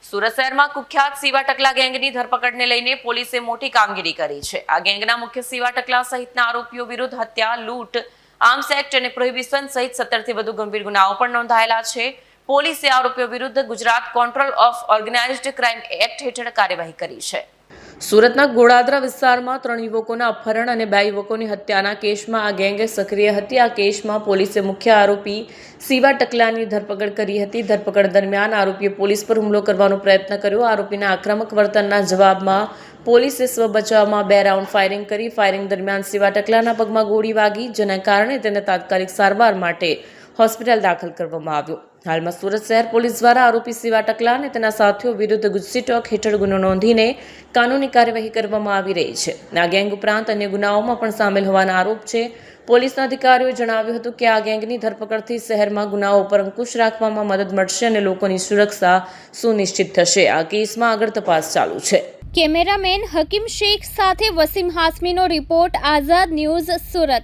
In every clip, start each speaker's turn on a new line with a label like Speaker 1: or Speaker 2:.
Speaker 1: સુરત શહેરમાં કુખ્યાત સીવા ટકલા ગેંગની ધરપકડને લઈને પોલીસે મોટી કામગીરી કરી છે। આ ગેંગના મુખ્ય સીવા ટકલા સહિતના આરોપીઓ વિરુદ્ધ હત્યા, લૂંટ, આર્મ્સ એક્ટ અને પ્રોહિબિશન સહિત 17 થી વધુ ગંભીર ગુનાઓ પણ નોંધાયેલા છે। પોલીસે આરોપીઓ વિરુદ્ધ Gujarat control of organised crime act હેઠળ કાર્યવાહી કરી છે। સુરતના ગોળાદરા વિસ્તારમાં 3 યુવકોના અપહરણ અને 2 યુવકોની હત્યાના કેસમાં આ ગેંગ સક્રિય હતી। આ કેસમાં પોલીસે મુખ્ય આરોપી સીવા ટકલાની ધરપકડ કરી હતી। ધરપકડ દરમિયાન આરોપીએ પોલીસ પર હુમલો કરવાનો પ્રયત્ન કર્યો। આરોપીના આક્રમક વર્તનના જવાબમાં પોલીસે સ્વ બચાવમાં 2 રાઉન્ડ ફાયરિંગ કરી। ફાયરિંગ દરમિયાન સીવા ટકલાના પગમાં ગોળી વાગી, જેના કારણે તેને તાત્કાલિક સારવાર માટે હોસ્પિટલ દાખલ કરવામાં આવ્યો। હાલમાં સુરત શહેર પોલીસ દ્વારા આરોપી સીવા ટકલા અને તેના સાથીઓ વિરુદ્ધ ગુજસી ટોક હેઠળ ગુનો નોંધીને કાનૂની કાર્યવાહી કરવામાં આવી રહી છે। આ ગેંગ ઉપરાંત અન્ય ગુનાઓમાં પણ સામેલ હોવાના આરોપ છે। પોલીસના અધિકારીઓએ જણાવ્યું હતું કે આ ગેંગની ધરપકડથી શહેરમાં ગુનાઓ પર અંકુશ રાખવામાં મદદ મળશે અને લોકોની સુરક્ષા સુનિશ્ચિત થશે। આ કેસમાં આગળ તપાસ ચાલુ છે।
Speaker 2: કેમેરામેન હકીમ શેખ સાથે વસીમ હાસમીનો report, Azad news, Surat.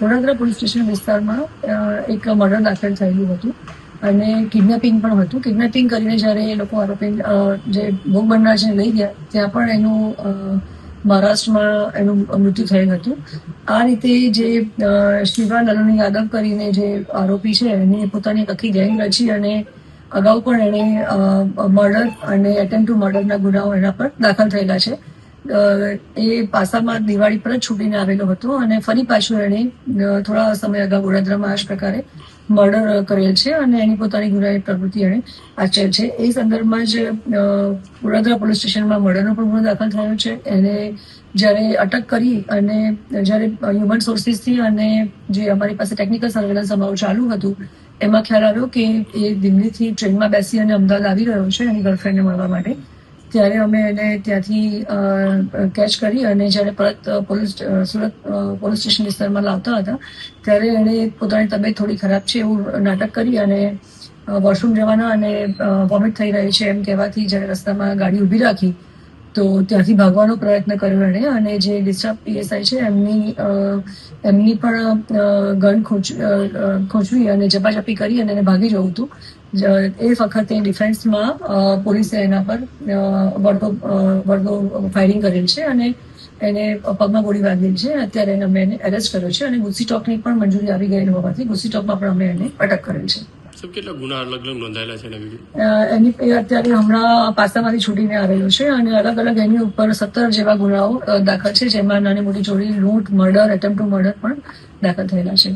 Speaker 3: Vadodara police station વિસ્તારમાં એક મર્ડર દાખલ થયેલું હતું અને કિડનેપિંગ પણ હતું। કિડનેપિંગ કરીને જ્યારે એ લોકો આરોપી જે ભોગ બનનાર છે લઈ ગયા, ત્યાં પણ એનું મહારાષ્ટ્રમાં એનું મૃત્યુ થયેલ હતું। આ રીતે જે શિવા લલણી યાદવ કરીને જે આરોપી છે એને પોતાની આખી ગેંગ રચી અને અગાઉ પણ એણે મર્ડર અને એટેમ્પ ટુ મર્ડરના ગુનાઓ એના પર દાખલ થયેલા છે। એ પાસામાં દિવાળી પર જ છૂટીને આવેલો હતો અને ફરી પાછું એણે થોડા સમય અગાઉ વડોદરામાં આ જ પ્રકારે મર્ડર કરેલ છે અને એની પોતાની ગુનાહિત પ્રવૃત્તિ એણે આચરેલ છે। એ સંદર્ભમાં જ વડોદરા પોલીસ સ્ટેશનમાં મર્ડરનો પણ ગુનો દાખલ થયો છે। એને જ્યારે અટક કરી અને જ્યારે હ્યુમન સોર્સિસથી અને જે અમારી પાસે ટેકનિકલ સર્વેલન્સ અમારું ચાલુ હતું, એમાં ખ્યાલ આવ્યો કે એ દિલ્હીથી ટ્રેનમાં બેસી અને અમદાવાદ આવી રહ્યો છે એની ગર્લફ્રેન્ડને મળવા માટે। ત્યારે અમે એને ત્યાંથી કેચ કરી અને જ્યારે પરત સુરત પોલીસ સ્ટેશન વિસ્તારમાં લાવતા હતા ત્યારે એણે પોતાની તબિયત થોડી ખરાબ છે એવું નાટક કરી અને વોશરૂમ જવાના અને વોમિટ થઈ રહી છે એમ કહેવાથી જ્યારે રસ્તામાં ગાડી ઊભી રાખી તો ત્યાંથી ભાગવાનો પ્રયત્ન કર્યો એણે અને જે ડિસ્ટર્બ પીએસઆઈ છે એમની પણ ગન ખોંચવી અને ઝપાઝપી કરી અને એને ભાગી જવું હતું। એ વખતે ડિફેન્સમાં પોલીસે એના પર વળતો ફાયરિંગ કરેલ છે અને એને પગમાં ગોળી વાગેલ છે। અત્યારે અમે એને એરેસ્ટ કર્યો છે અને ગુજસી ટોકની પણ મંજૂરી આવી ગયેલ હોવાથી ગુજસી ટોકમાં પણ અમે એને અટક કરેલ છે।
Speaker 4: કેટલા ગુના અલગ અલગ નોંધાયેલા છે
Speaker 3: એની અત્યારે હમણાં પાસામાંથી છૂટીને આવેલો છે અને અલગ અલગ એની ઉપર 17 જેવા ગુનાઓ દાખલ છે, જેમાં નાની મોટી ચોરી, લૂંટ, મર્ડર, એટેમ્પ ટુ મર્ડર પણ દાખલ થયેલા છે।